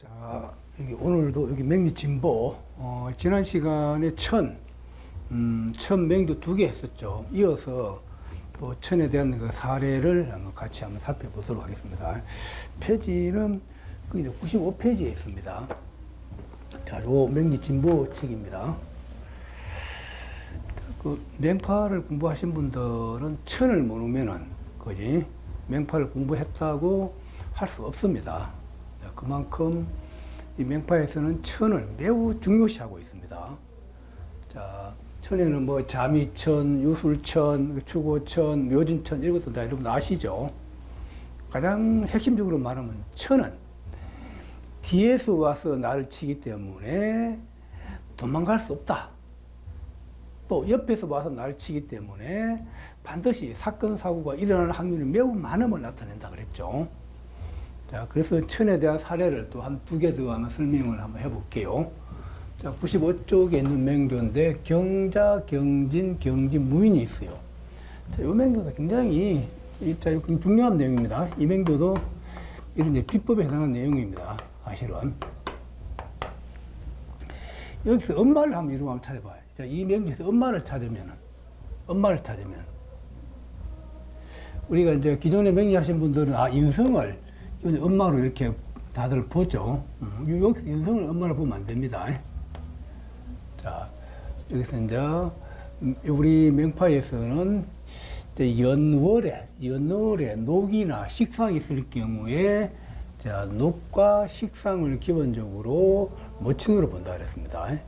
자, 여기 오늘도 여기 맹리진보, 지난 시간에 천 맹도 2개 했었죠. 이어서 또 천에 대한 그 사례를 같이 한번 살펴보도록 하겠습니다. 페이지는 95페이지에 있습니다. 자, 요 맹리진보 책입니다. 그 맹파를 공부하신 분들은 천을 모르면은, 그지? 맹파를 공부했다고 할 수 없습니다. 그만큼 이 맹파에서는 천을 매우 중요시하고 있습니다. 자, 천에는 뭐 자미천, 유술천, 추고천, 묘진천 이런 것도 다 여러분 아시죠? 가장 핵심적으로 말하면 천은 뒤에서 와서 나를 치기 때문에 도망갈 수 없다. 또 옆에서 와서 나를 치기 때문에 반드시 사건, 사고가 일어날 확률이 매우 많음을 나타낸다 그랬죠. 자, 그래서 천에 대한 사례를 또 한 2개 더 하면 설명을 한번 해볼게요. 자, 95쪽에 있는 맹조인데 경자, 경진, 경진, 무인이 있어요. 자, 이 맹조도 굉장히 중요한 내용입니다. 이 맹조도 이런 이제 비법에 해당하는 내용입니다. 사실은. 여기서 엄마를 한번 이루고 한번 찾아봐요. 자, 이 맹조에서 엄마를 찾으면 우리가 이제 기존에 맹리하신 분들은 인성을 엄마로 이렇게 다들 보죠. 여기서 인성을 엄마로 보면 안 됩니다. 자, 여기서 이제 우리 명파에서는 이제 연월에 녹이나 식상이 있을 경우에 자, 녹과 식상을 기본적으로 모친으로 본다 그랬습니다.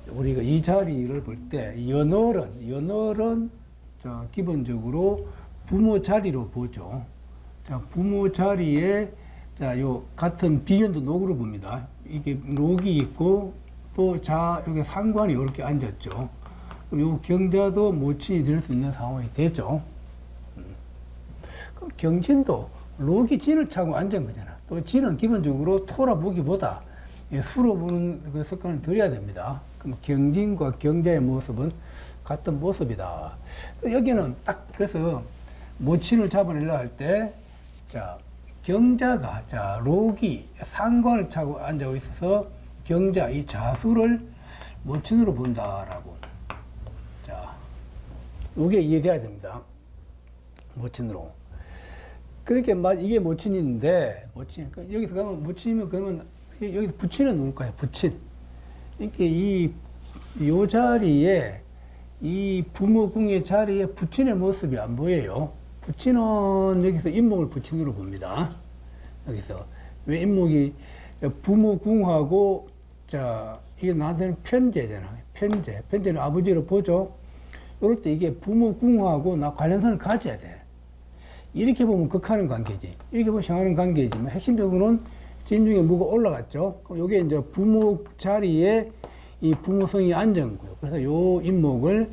우리가 이 자리를 볼 때 연월은 자, 기본적으로 부모 자리로 보죠. 자, 부모 자리에, 자, 요, 같은 비견도 녹으로 봅니다. 이게 녹이 있고, 또, 여기 상관이 이렇게 앉았죠. 그럼 요 경자도 모친이 될 수 있는 상황이 되죠. 그럼 경진도 녹이 진을 차고 앉은 거잖아. 또 진은 기본적으로 토라 보기보다 수로 보는 그 습관을 들여야 됩니다. 그럼 경진과 경자의 모습은 같은 모습이다. 여기는 딱, 그래서 모친을 잡아내려 할 때, 자, 경자가, 자, 록이 상관을 차고 앉아 있어서 경자, 이 자수를 모친으로 본다라고. 자, 이게 이해돼야 됩니다. 모친으로. 그렇게, 이게 모친인데, 여기서 가면 모친이면 그러면, 여기서 부친은 누굴 까요? 부친. 이렇게 요 자리에, 이 부모궁의 자리에 부친의 모습이 안 보여요. 부친은 여기서 인목을 부친으로 봅니다. 여기서. 왜 인목이 부모궁하고, 자, 이게 나한테는 편제잖아. 편제는 아버지로 보죠. 이럴 때 이게 부모궁하고 나 관련선을 가져야 돼. 이렇게 보면 극하는 관계지. 이렇게 보면 상하는 관계지만 핵심적으로는 진중에 무가 올라갔죠. 그럼 이게 이제 부모 자리에 이 부모성이 앉은 거예요. 그래서 요 인목을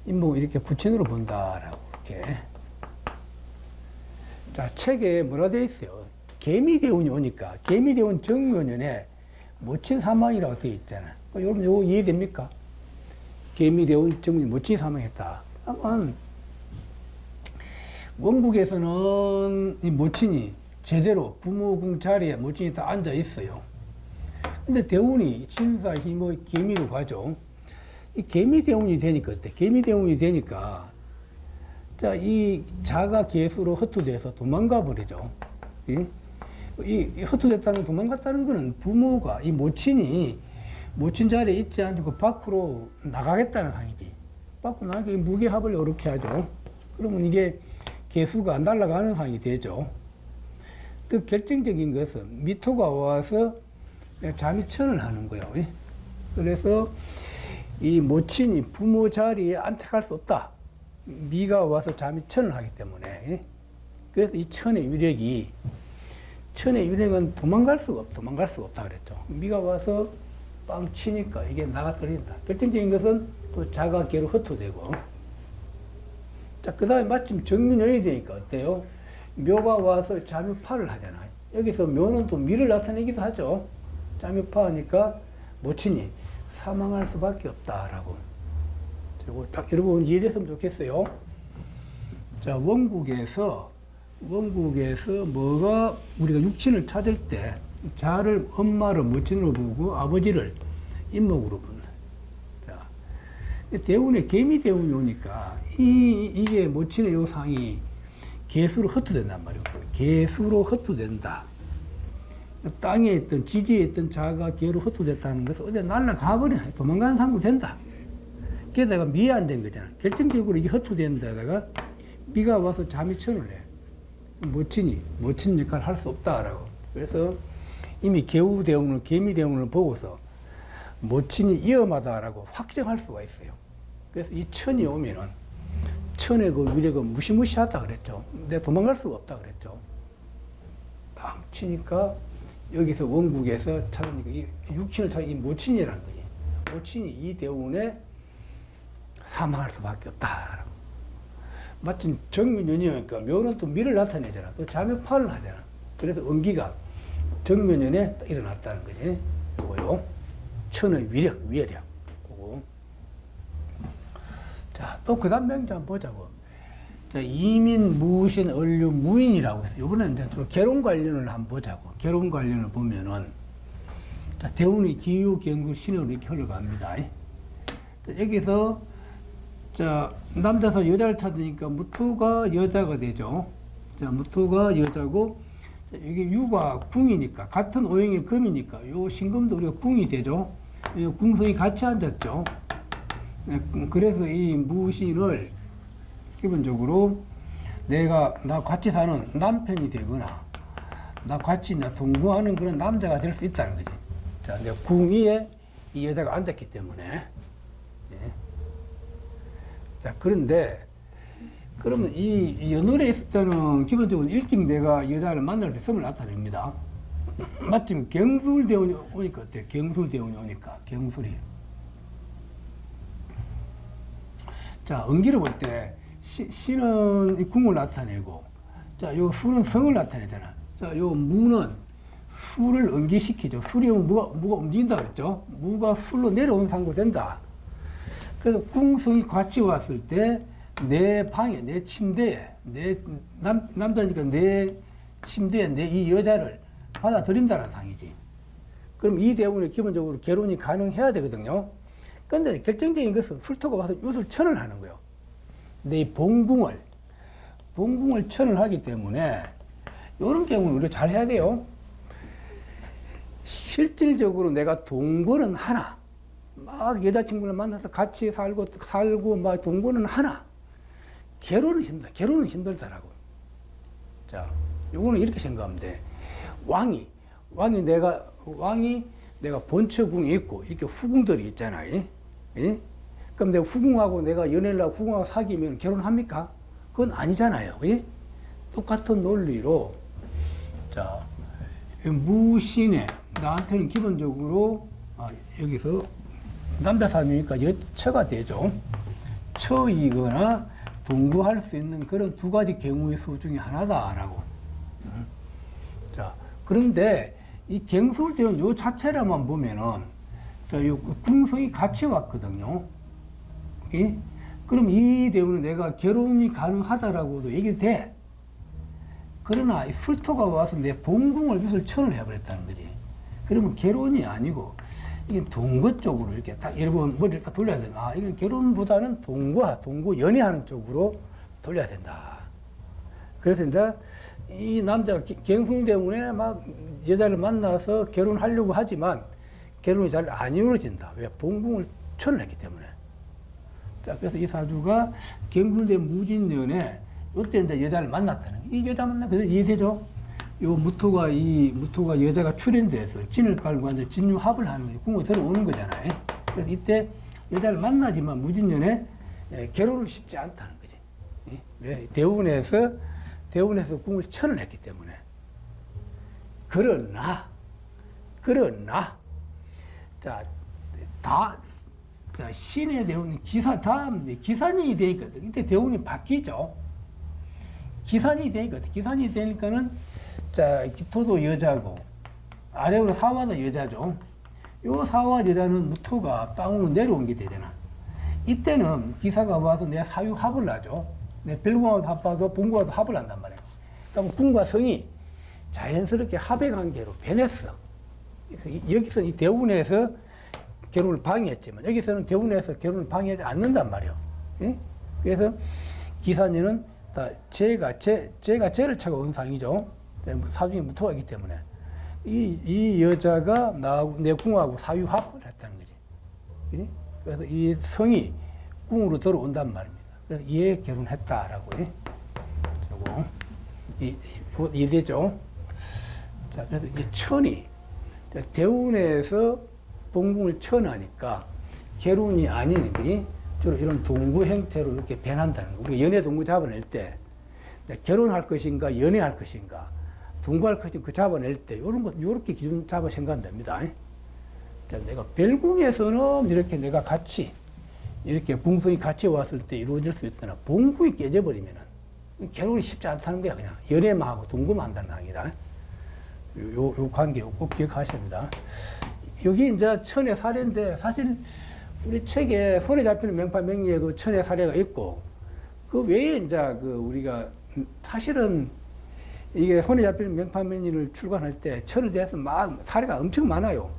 이렇게 부친으로 본다라고 이렇게. 자, 책에 뭐라 되어 있어요? 개미대운이 오니까 개미대운 정묘년에 모친 사망이라고 되어 있잖아. 여러분 요거 이해됩니까? 개미대운 정묘 모친이 사망했다. 한번 원국에서는 이 모친이 제대로 부모궁 자리에 모친이 다 앉아 있어요. 근데 대운이 신사, 희모, 개미로 가죠. 이 개미대운이 되니까 어때? 개미대운이 되니까 자, 이 자가 개수로 헛투돼서 도망가 버리죠. 이 헛투됐다는 도망갔다는 거는 부모가 이 모친 자리에 있지 않고 밖으로 나가겠다는 상이지. 밖으로 나가게 무게합을 이렇게 하죠. 그러면 이게 개수가 날아가는 상이 되죠. 또 결정적인 것은 미토가 와서 자미천을 하는 거예요. 그래서 이 모친이 부모 자리에 안착할 수 없다. 미가 와서 자미천을 하기 때문에. 그래서 이 천의 위력은 도망갈 수가 없다 그랬죠. 미가 와서 빵 치니까 이게 나가 떨어진다. 결정적인 것은 또 자가 개로 흩어되고. 자, 그 다음에 마침 정민연이 되니까 어때요? 묘가 와서 자묘파를 하잖아요. 여기서 묘는 또 미를 나타내기도 하죠. 자묘파하니까 모친이 사망할 수밖에 없다라고. 그리고 딱 여러분 이해됐으면 좋겠어요. 자, 원국에서 뭐가 우리가 육친을 찾을 때 자를 엄마를 모친으로 보고 아버지를 인목으로 본다. 자, 대운에 개미 대운이 오니까 이게 모친의 요 상이 개수로 헛투된단 말이에요. 개수로 헛투된다. 땅에 있던 지지에 있던 자가 개로 헛투됐다는 것은 어디 날아가 버려. 도망가는 상도 된다. 게다가 미에 안 된 거잖아. 결정적으로 이게 헛투된 데다가 미가 와서 잠이천을 해. 모친 역할을 할 수 없다라고. 그래서 이미 개우 대운을, 개미 대운을 보고서 모친이 위험하다라고 확정할 수가 있어요. 그래서 이 천이 오면은 천의 그 위력은 무시무시하다 그랬죠. 내가 도망갈 수가 없다 그랬죠. 딱 치니까 여기서 원국에서 찾으니까 이 육친을 찾으니 모친이라는 거지. 모친이 이 대운에 사망할 수밖에 없다. 마침 정묘년이니까 묘는 또 미를 나타내잖아. 또 자묘파를 하잖아. 그래서 음기가 정묘년에 일어났다는 거지. 그거요. 천의 위력, 위력. 그거. 자, 또 그 다음 명제 한번 보자고. 자, 이민, 무신, 을류, 무인이라고 해서 이번에는 이제 좀 결혼 관련을 한번 보자고. 결혼 관련을 보면은 자, 대운이 기유, 경구, 신으로 이렇게 흘러갑니다. 자, 여기서 자, 남자에서 여자를 찾으니까 무토가 여자가 되죠. 자, 무토가 여자고, 자, 이게 유가 궁이니까, 같은 오행의 금이니까, 요 신금도 우리가 궁이 되죠. 궁성이 같이 앉았죠. 그래서 이 무신을 기본적으로 나 같이 사는 남편이 되거나, 나 같이 동거하는 그런 남자가 될 수 있다는 거지. 자, 근데 궁 위에 이 여자가 앉았기 때문에. 예. 자, 그런데, 그러면 이 연월에 있을 때는 기본적으로 일찍 내가 여자를 만날 때 성을 나타냅니다. 마침 경술대운이 오니까 어때요? 경술대운이 오니까, 경술이. 자, 은기를 볼 때, 신은 이 궁을 나타내고, 자, 요 수는 성을 나타내잖아. 자, 요 무는 수를 은기시키죠. 술이 오면 무가 움직인다 그랬죠? 무가 술로 내려온 상도 된다. 그래서 궁성이 같이 왔을 때 내 방에, 내 침대에, 남자니까 내 침대에 내 이 여자를 받아들인다는 상이지. 그럼 이 대운에 기본적으로 결혼이 가능해야 되거든요. 근데 결정적인 것은 술토가 와서 요술 천을 하는 거예요. 근데 이 봉궁을 천을 하기 때문에 이런 경우는 우리가 잘 해야 돼요. 실질적으로 내가 동거는 하나. 막 여자친구를 만나서 같이 살고 막 동거는 하나. 결혼은 힘들다라고. 자, 요거는 이렇게 생각하면 돼. 왕이 내가 본처궁이 있고 이렇게 후궁들이 있잖아요. 예? 그럼 내가 후궁하고 내가 연애를 하고 후궁하고 사귀면 결혼합니까? 그건 아니잖아요. 예? 똑같은 논리로 자, 무신에 나한테는 기본적으로 여기서 남자 사람이니까 여처가 되죠. 처이거나 동거할 수 있는 그런 두 가지 경우의 수 중에 하나다라고. 자, 그런데 이 경술대운 요 자체라만 보면은 자, 요 궁성이 같이 왔거든요. 예? 그럼 이 대운은 내가 결혼이 가능하다라고도 얘기도 돼. 그러나 이 술토가 와서 내 본궁을 빚을 천을 해버렸다는 거지. 그러면 결혼이 아니고 이게 동거 쪽으로 이렇게 딱 여러분 머리를 딱 돌려야 된다. 이건 결혼보다는 동거 연애하는 쪽으로 돌려야 된다. 그래서 이제 이 남자가 경술 때문에 막 여자를 만나서 결혼하려고 하지만 결혼이 잘 안 이루어진다. 왜? 본궁을 천을 했기 때문에. 자, 그래서 이 사주가 경술대 무진년에 이때 이제 여자를 만났다는 이 여자 만나 그래서 이세죠. 요 무토가 여자가 출현돼서 진을 깔고 이제 진유합을 하는 거죠. 궁을 들어오는 거잖아요. 그래서 이때 여자를 만나지만 무진년에 결혼은 쉽지 않다는 거지. 왜? 대운에서 궁을 천을 했기 때문에. 그러나 자 신의 대운이 기산이 되니까 이때 대운이 바뀌죠. 기산이 되니까는 자, 기토도 여자고, 아래로 사화도 여자죠. 요 사화 여자는 무토가 땅으로 내려온 게 되잖아. 이때는 기사가 와서 내 사유 합을 하죠. 내 별궁하고도 합하고 본궁하고도 합을 한단 말이에요. 그러면 궁과 성이 자연스럽게 합의 관계로 변했어. 여기서 이 대운에서 결혼을 방해했지만 여기서는 대운에서 결혼을 방해하지 않는단 말이에요. 예? 그래서 기사년은 다 제가 제를 차고 은상이죠. 사중에 무토가 있기 때문에 이 여자가 내 궁하고 사유합을 했다는 거지. 예? 그래서 이 성이 궁으로 들어온단 말입니다. 그래서 이에 결혼했다라고. 예? 저거 이해되죠? 자, 그래서 이 천이 대운에서 본궁을 천하니까 결혼이 아닌 주로 이런 동구 형태로 이렇게 변한다는 거. 우리가 연애 동구 잡아낼 때 결혼할 것인가 연애할 것인가 동거할 것인가 그 잡아낼 때 이런 것 이렇게 기준 잡아 생각하면 됩니다. 자, 내가 별궁에서는 이렇게 내가 같이 이렇게 궁성이 같이 왔을 때 이루어질 수 있으나 본궁이 깨져버리면은 결혼이 쉽지 않다는 거야. 그냥 연애만 하고 동거만 한다는 얘기다. 요 관계 꼭 기억하셔야 합니다. 여기 이제 천의 사례인데 사실 우리 책에 손에 잡히는 명파 명리에도 천의 사례가 있고 그 외에 이제 그 우리가 사실은 이게 손에 잡히는 명파 명리를 출간할 때 천에 대해서 막 사례가 엄청 많아요.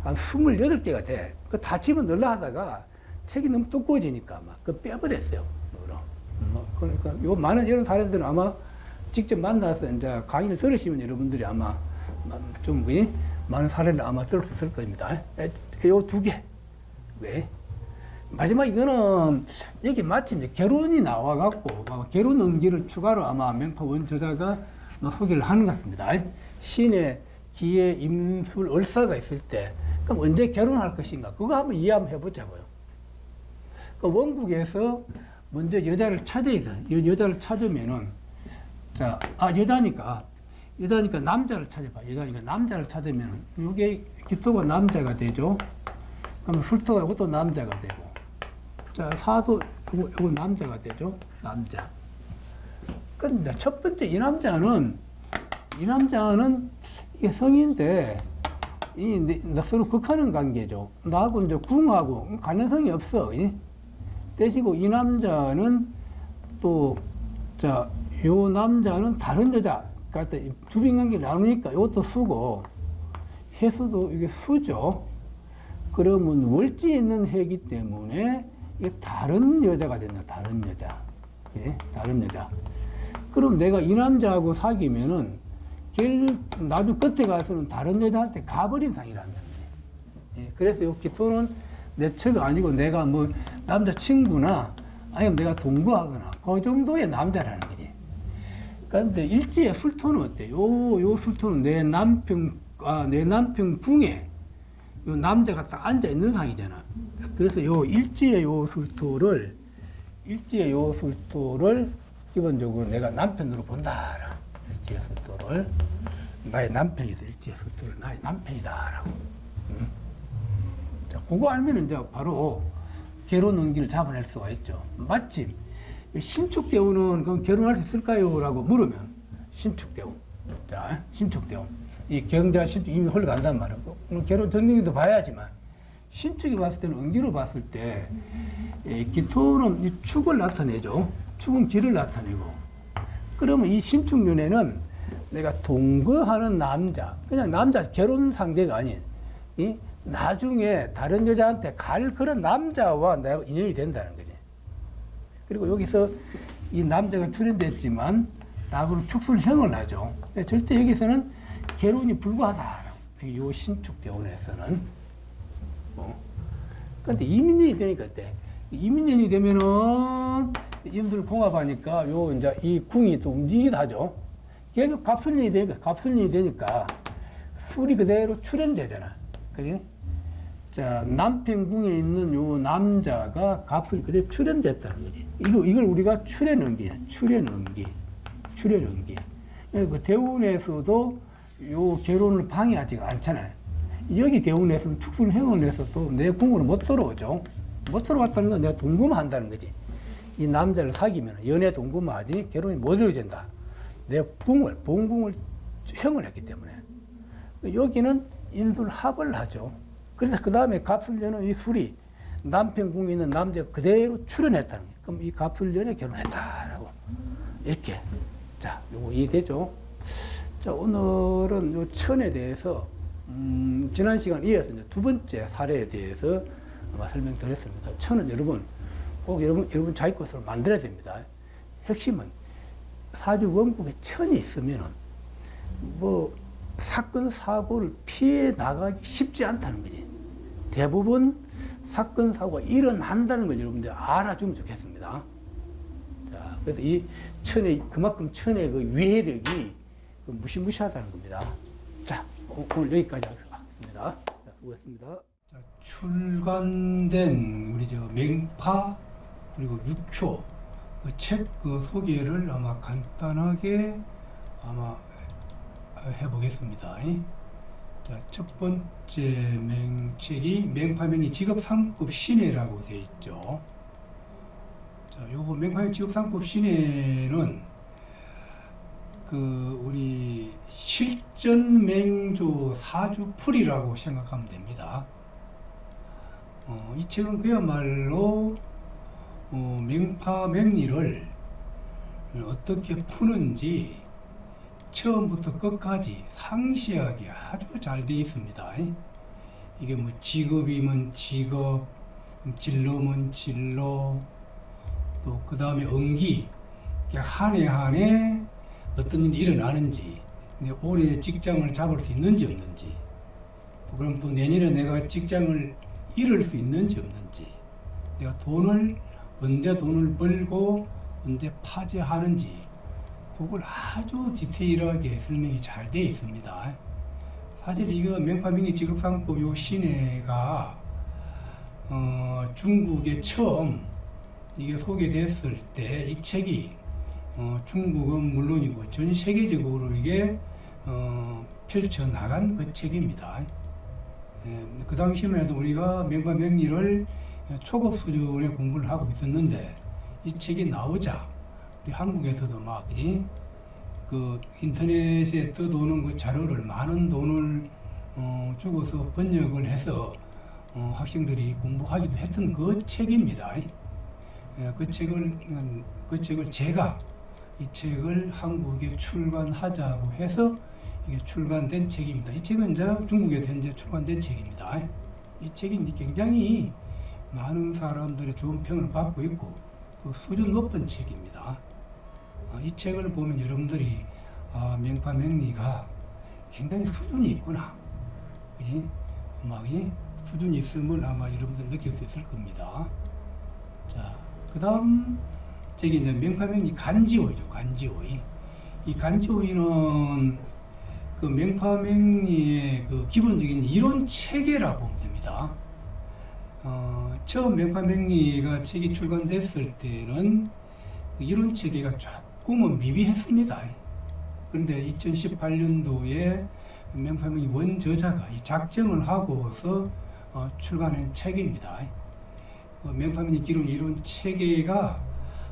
한 28개가 돼. 그 다 집어넣으려 하다가 책이 너무 두꺼워지니까 막 그 빼버렸어요. 그러니까 요 많은 이런 사례들은 아마 직접 만나서 이제 강의를 들으시면 여러분들이 아마 좀 많은 사례를 아마 들을 수 있을 겁니다. 요 2개. 왜? 마지막 이거는 여기 마침 이제 결혼이 나와갖고 결혼 연기를 추가로 아마 명파원 저자가 소개를 하는 것 같습니다. 신의 기에 임술 을사가 있을 때 그럼 언제 결혼할 것인가? 그거 한번 이해 한번 해보자고요. 그 원국에서 먼저 여자를 찾아야 돼. 여자를 찾으면은 여자니까 남자를 찾아봐. 여자니까 남자를 찾으면 이게 기토가 남자가 되죠. 그러면 술토가 이것도 남자가 되고, 자 사도 이거 남자가 되죠. 남자. 근데 첫 번째 이 남자는 이게 성인데 서로 극하는 관계죠. 나하고 이제 궁하고 가능성이 없어. 대시고 이 남자는 요 남자는 다른 여자, 그러니까 주빙관계 나누니까 이것도 수고, 해수도 이게 수죠. 그러면 월지에 있는 해이기 때문에 이게 다른 여자가 된다. 다른 여자. 예? 다른 여자. 그럼 내가 이 남자하고 사귀면은 나중에 끝에 가서는 다른 여자한테 가버린 상이라는 거예요. 예? 그래서 이 기토는 내 처가 아니고 내가 뭐 남자친구나 아니면 내가 동거하거나 그 정도의 남자라는 거지. 그런데 일지의 술토는 어때? 요 술토는 내 남편 궁에 요 남자가 딱 앉아 있는 상이잖아. 그래서 요 일지의 요 술토를 기본적으로 내가 남편으로 본다. 일지의 술토를 나의 남편이다. 일지의 술토를 나의 남편이다라고. 자, 그거 알면 이제 바로 결혼 연기를 잡아낼 수가 있죠. 마침 신축대운은 그럼 결혼할 수 있을까요? 라고 물으면 신축대운. 자, 신축대운. 이 경자 신축 이미 흘러간단 말이고 결혼 전쟁도 봐야지만 신축이 봤을 때는 은기로 봤을 때 기토는 이 축을 나타내죠. 축은 기를 나타내고 그러면 이 신축년에는 내가 동거하는 남자, 그냥 남자 결혼 상대가 아닌 나중에 다른 여자한테 갈 그런 남자와 내가 인연이 된다는 거지. 그리고 여기서 이 남자가 출연됐지만 나하고 축술형을 하죠. 절대 여기서는 결혼이 불가하다. 요 신축대원에서는. 그런데 이민년이 되니까 어때? 이민년이 되면은 인술 공합하니까 요 이제 이 궁이 또 움직이기도 하죠. 계속 갑술년이 되니까 술이 그대로 출연되잖아. 그지? 자, 남편궁에 있는 요 남자가 갑술이 그대로 출연됐다는 거지. 이걸 우리가 출연연기야. 출연연기. 그 대운에서도 요 결혼을 방해하지가 않잖아요. 여기 대운에서는 축술행을 해서도 내 궁으로 못 들어오죠. 못 들어왔다는 건 내가 동거만 한다는 거지. 이 남자를 사귀면 연애 동거만 하지 결혼이 못 이루어진다. 내 본궁을 형을 했기 때문에. 여기는 인술합을 하죠. 그래서 그 다음에 갑술년은 이 술이 남편 궁에 있는 남자가 그대로 출연했다는 거예요. 그럼 이 갑술년에 결혼했다라고. 이렇게. 자, 요거 이해되죠? 자, 오늘은 요 천에 대해서 지난 시간 이어서 이제 두 번째 사례에 대해서 아마 설명드렸습니다. 천은 여러분 꼭 여러분 자기 것으로 만들어야 됩니다. 핵심은 사주 원국에 천이 있으면은 뭐 사건 사고를 피해 나가기 쉽지 않다는 거지. 대부분 사건 사고가 일어난다는 걸 여러분들 알아주면 좋겠습니다. 자, 그래서 이 천의 그만큼 천의 그 위해력이 무시무시하다는 겁니다. 자, 오늘 여기까지 하겠습니다. 자, 수고했습니다. 자, 출간된 우리 저 맹파 그리고 육효 그 책 그 소개를 아마 간단하게 아마 해보겠습니다. 자, 첫 번째 책이 맹파명리 직업상급 신해라고 되어 있죠. 자, 요거 맹파명리 직업상급 신해는 그 우리 실전맹조 사주풀이라고 생각하면 됩니다. 이 책은 그야말로 맹파명리를 어떻게 푸는지 처음부터 끝까지 상세하게 아주 잘 되어 있습니다. 이게 뭐 직업이면 직업, 진로면 진로, 또 그 다음에 응기, 한 해 한 해 어떤 일이 일어나는지, 올해 직장을 잡을 수 있는지 없는지, 또 그럼 또 내년에 내가 직장을 잃을 수 있는지 없는지, 내가 언제 돈을 벌고 언제 파재하는지, 그걸 아주 디테일하게 설명이 잘 되어 있습니다. 사실 이거 맹파명리 직업상법 요 신해가 중국에 처음 이게 소개됐을 때 이 책이 중국은 물론이고 전 세계적으로 이게 펼쳐나간 그 책입니다. 그 당시만 해도 우리가 맹파명리를 초급 수준의 공부를 하고 있었는데 이 책이 나오자 우리 한국에서도 막 그 인터넷에 떠도는 그 자료를 많은 돈을 주고서 번역을 해서 학생들이 공부하기도 했던 그 책입니다. 그 책을 제가 이 책을 한국에 출간하자고 해서 이게 출간된 책입니다. 이 책은 이제 중국에 현재 출간된 책입니다. 이 책이 굉장히 많은 사람들의 좋은 평을 받고 있고 그 수준 높은 책입니다. 이 책을 보면 여러분들이 맹파명리가 굉장히 수준이 있구나. 수준이 있음을 아마 여러분들 느낄 수 있을 겁니다. 자, 그 다음 책이 이제 맹파명리 간지오이죠. 간지오이. 이 간지오이는 그 맹파명리의 그 기본적인 이론 체계라고 보면 됩니다. 처음 맹파명리가 책이 출간됐을 때는 그 이론 체계가 조금은 미비했습니다. 그런데 2018년도에 맹파명리 원저자가 이 작정을 하고서 출간한 책입니다. 맹파명리 기본 이론 체계가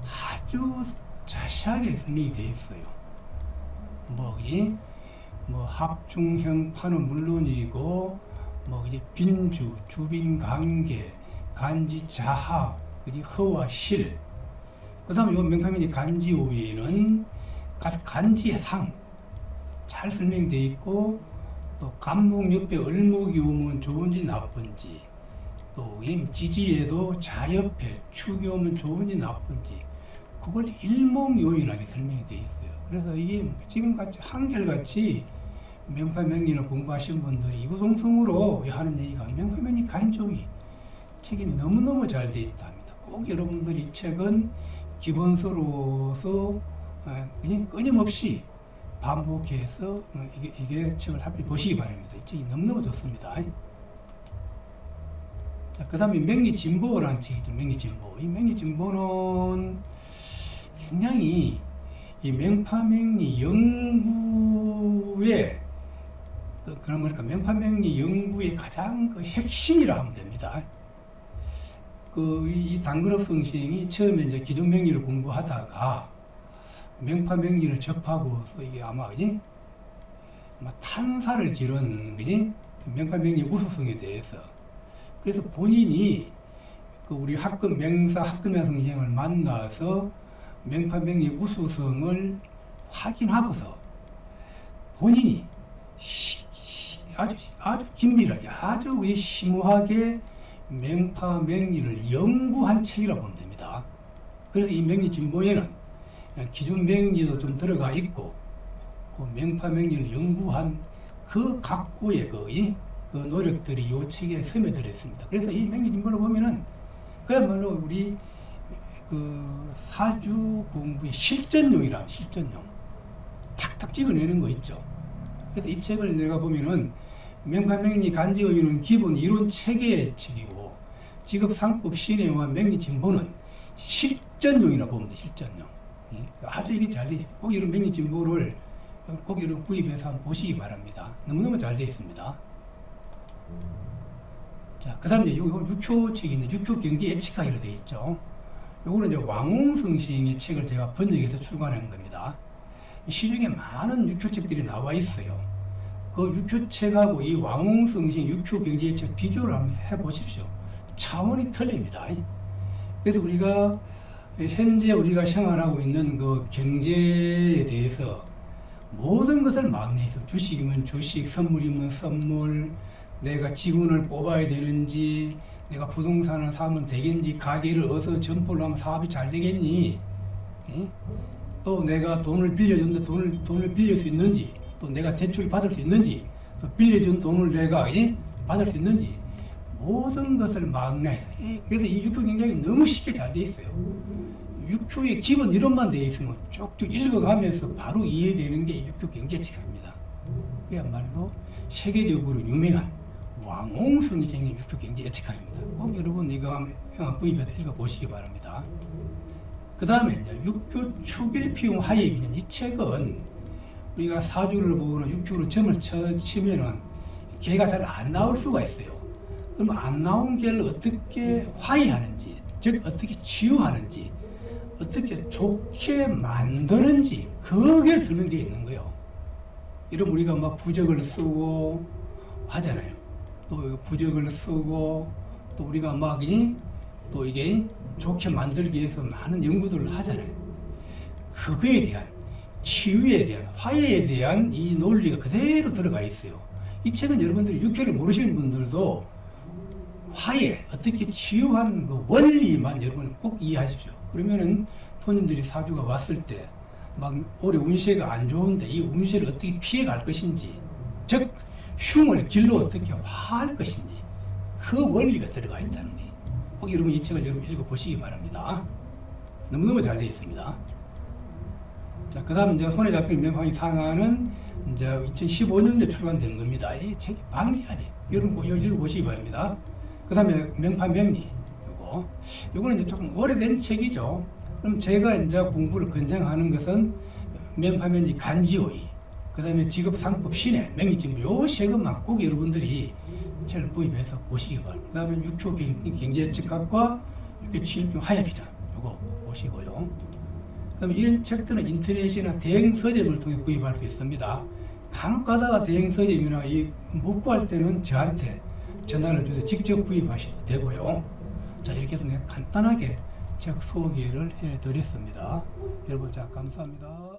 아주 자세하게 설명이 되어 있어요. 합중형파는 물론이고 이제 빈주, 주빈관계, 간지자하, 허와 실. 그 다음에 이 맹파명리 간지오이는 간지의 상 잘 설명되어 있고, 또 간목 옆에 을목이 오면 좋은지 나쁜지, 또 지지에도 자옆에 축이 오면 좋은지 나쁜지, 그걸 일목요연하게 설명이 되어 있어요. 그래서 이게 지금같이 한결같이 맹파명리를 공부하신 분들이 이구동성으로 하는 얘기가 맹파명리 간지오이 책이 너무너무 잘 되어 있다 합니다. 꼭 여러분들이 이 책은 기본서로서 그냥 끊임없이 반복해서 이게 책을 한번 보시기 바랍니다. 이 책이 너무너무 좋습니다. 자, 그 다음에 명리진보라는 책이죠. 명리진보. 이 명리진보는 굉장히 이 맹파명리 연구의 맹파명리 연구의 가장 그 핵심이라 하면 됩니다. 이 단근업 선생이 처음에 이제 기존명리를 공부하다가 맹파명리를 접하고서 이게 아마 탄사를 지른 맹파명리 우수성에 대해서. 그래서 본인이 우리 맹사 학금야 선생을 만나서 맹파명리 우수성을 확인하고서 본인이 아주 긴밀하게, 아주 심오하게 명파명리를 연구한 책이라고 보면 됩니다. 그래서 이 명리진보에는 기존 명리도 좀 들어가 있고, 그 명파명리를 연구한 그 각고의 그 노력들이 이 책에 스며들어 있습니다. 그래서 이 명리진보를 보면은 그야말로 우리 그 사주 공부의 실전용이라, 실전용. 탁탁 찍어내는 거 있죠. 그래서 이 책을 내가 보면은 명파명리 간지의유는 기본 이론 체계의 책이고, 직업상법 신해와 명리진보는 실전용이라고 보면 돼, 실전용. 아주 이게 잘 돼. 꼭 이런 명리진보를 꼭 이런 구입해서 한번 보시기 바랍니다. 너무너무 잘 되어 있습니다. 자, 그 다음에 이거 6호 책이 있는데, 6호 경제 예측하기로 되어 있죠. 요거는 이제 왕홍성시의 책을 제가 번역해서 출간한 겁니다. 시중에 많은 6호 책들이 나와 있어요. 그 6호 책하고 이 왕홍성시 6호 경제 예측 비교를 한번 해 보십시오. 차원이 틀립니다. 그래서 우리가 현재 우리가 생활하고 있는 그 경제에 대해서 모든 것을 막내해서, 주식이면 주식, 선물이면 선물, 내가 직원을 뽑아야 되는지, 내가 부동산을 사면 되겠니, 가게를 어디서 점포를 하면 사업이 잘 되겠니, 또 내가 돈을 빌려줬는데 돈을 빌릴 수 있는지, 또 내가 대출 받을 수 있는지, 또 빌려준 돈을 내가 받을 수 있는지, 모든 것을 막내해서. 그래서 이 육효 경쟁이 너무 쉽게 잘 돼 있어요. 육효의 기본 이론만 돼 있으면 쭉쭉 읽어가면서 바로 이해되는 게 육효 경제책입니다. 그야말로 세계적으로 유명한 왕홍성이 생긴 육효 경제 예측학입니다. 꼭 여러분 이거 한번 구입해서 읽어보시기 바랍니다. 그 다음에 이제 육효 축일피용 하예비전, 이 책은 우리가 사주를 보거나 육효로 점을 치면은 개가 잘 안 나올 수가 있어요. 그럼 안 나온 개를 어떻게 화해하는지, 즉 어떻게 치유하는지, 어떻게 좋게 만드는지, 그게 설명되어 있는 거예요. 이런 우리가 막 부적을 쓰고 하잖아요. 또 부적을 쓰고, 또 우리가 막 또 이게 좋게 만들기 위해서 많은 연구들을 하잖아요. 그거에 대한, 치유에 대한, 화해에 대한 이 논리가 그대로 들어가 있어요. 이 책은 여러분들이 육효를 모르시는 분들도 화해, 어떻게 치유하는 그 원리만 여러분 꼭 이해하십시오. 그러면은 손님들이 사주가 왔을 때 막 올해 운세가 안 좋은데 이 운세를 어떻게 피해갈 것인지, 즉 흉을 길로 어떻게 화할 것인지, 그 원리가 들어가 있다는 거예요. 꼭 여러분 이 책을 여러분 읽어보시기 바랍니다. 너무너무 잘 되어 있습니다. 자, 그 다음 이제 손에 잡힌 명판이 상하는 이제 2015년도에 출간된 겁니다. 이 책이 방대하지. 여러분 이거 읽어보시기 바랍니다. 그 다음에 명판 명리. 요거는 이제 조금 오래된 책이죠. 그럼 제가 이제 공부를 권장하는 것은 명판 명리 간지오이, 그 다음에 직업상법 신해, 명리진보, 요 세 것만 꼭 여러분들이 책을 구입해서 보시기 바랍니다. 그 다음에 육효 경제예측학과 육효 치료병 하야비전, 요거 보시고요. 그 다음에 이런 책들은 인터넷이나 대행 서점을 통해 구입할 수 있습니다. 간혹 가다가 대행 서점이나 못 구할 때는 저한테 전화를 주셔서 직접 구입하셔도 되고요. 자, 이렇게 해서 내가 간단하게 책 소개를 해드렸습니다. 여러분, 자, 감사합니다.